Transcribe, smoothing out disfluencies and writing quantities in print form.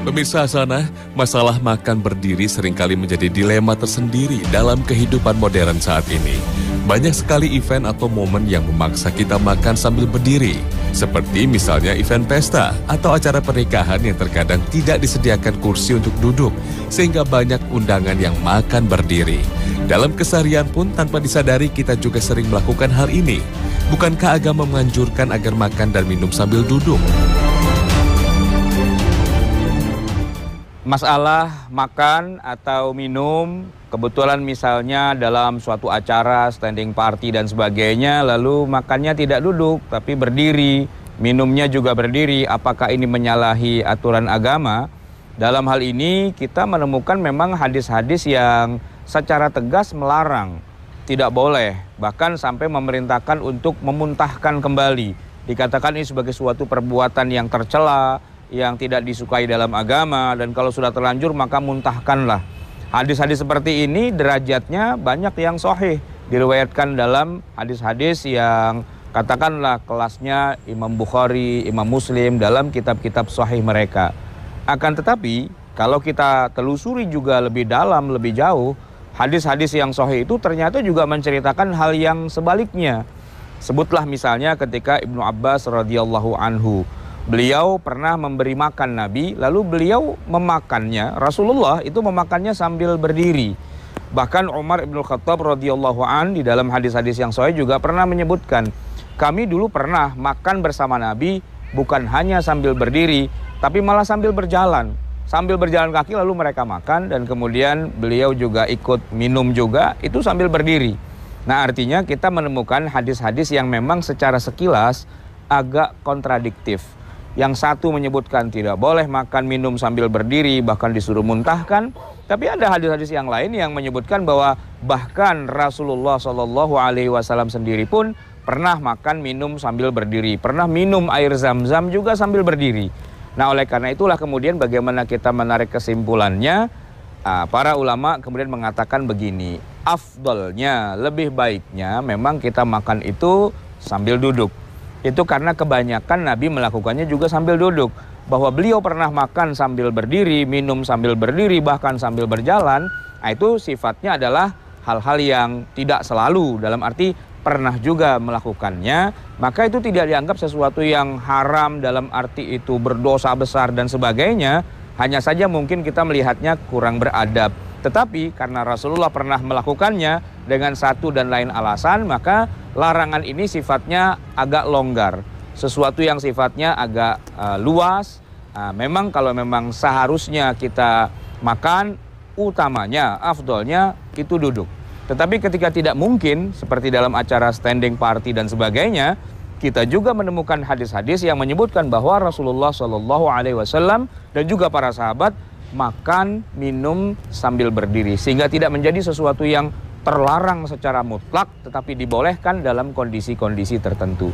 Pemirsa sana, masalah makan berdiri seringkali menjadi dilema tersendiri dalam kehidupan modern saat ini. Banyak sekali event atau momen yang memaksa kita makan sambil berdiri. Seperti misalnya event pesta atau acara pernikahan yang terkadang tidak disediakan kursi untuk duduk, sehingga banyak undangan yang makan berdiri. Dalam keseharian pun tanpa disadari kita juga sering melakukan hal ini. Bukankah agama menganjurkan agar makan dan minum sambil duduk? Masalah makan atau minum, kebetulan misalnya dalam suatu acara, standing party dan sebagainya, lalu makannya tidak duduk tapi berdiri, minumnya juga berdiri, apakah ini menyalahi aturan agama? Dalam hal ini kita menemukan memang hadis-hadis yang secara tegas melarang, tidak boleh, bahkan sampai memerintahkan untuk memuntahkan kembali. Dikatakan ini sebagai suatu perbuatan yang tercela, yang tidak disukai dalam agama, dan kalau sudah terlanjur maka muntahkanlah. Hadis-hadis seperti ini derajatnya banyak yang sahih, diriwayatkan dalam hadis-hadis yang katakanlah kelasnya Imam Bukhari, Imam Muslim dalam kitab-kitab sahih mereka. Akan tetapi kalau kita telusuri juga lebih dalam, lebih jauh, hadis-hadis yang sahih itu ternyata juga menceritakan hal yang sebaliknya. Sebutlah misalnya ketika Ibnu Abbas radhiyallahu anhu, beliau pernah memberi makan Nabi, lalu beliau memakannya, Rasulullah itu memakannya sambil berdiri. Bahkan Umar ibn Khattab radhiyallahu an di dalam hadis-hadis yang sahih juga pernah menyebutkan, kami dulu pernah makan bersama Nabi bukan hanya sambil berdiri, tapi malah sambil berjalan. Sambil berjalan kaki lalu mereka makan, dan kemudian beliau juga ikut minum juga, itu sambil berdiri. Nah artinya kita menemukan hadis-hadis yang memang secara sekilas agak kontradiktif. Yang satu menyebutkan tidak boleh makan minum sambil berdiri, bahkan disuruh muntahkan. Tapi ada hadis-hadis yang lain yang menyebutkan bahwa bahkan Rasulullah SAW sendiri pun pernah makan minum sambil berdiri, pernah minum air zam-zam juga sambil berdiri. Nah oleh karena itulah kemudian bagaimana kita menarik kesimpulannya, para ulama kemudian mengatakan begini, afdolnya, lebih baiknya memang kita makan itu sambil duduk. Itu karena kebanyakan Nabi melakukannya juga sambil duduk. Bahwa beliau pernah makan sambil berdiri, minum sambil berdiri, bahkan sambil berjalan, nah itu sifatnya adalah hal-hal yang tidak selalu, dalam arti pernah juga melakukannya, maka itu tidak dianggap sesuatu yang haram dalam arti itu berdosa besar dan sebagainya. Hanya saja mungkin kita melihatnya kurang beradab. Tetapi karena Rasulullah pernah melakukannya dengan satu dan lain alasan, maka larangan ini sifatnya agak longgar. Sesuatu yang sifatnya agak luas. Memang kalau memang seharusnya kita makan, utamanya, afdolnya itu duduk. Tetapi ketika tidak mungkin, seperti dalam acara standing party dan sebagainya, kita juga menemukan hadis-hadis yang menyebutkan bahwa Rasulullah SAW dan juga para sahabat makan, minum sambil berdiri. Sehingga tidak menjadi sesuatu yang terlarang secara mutlak, tetapi dibolehkan dalam kondisi-kondisi tertentu.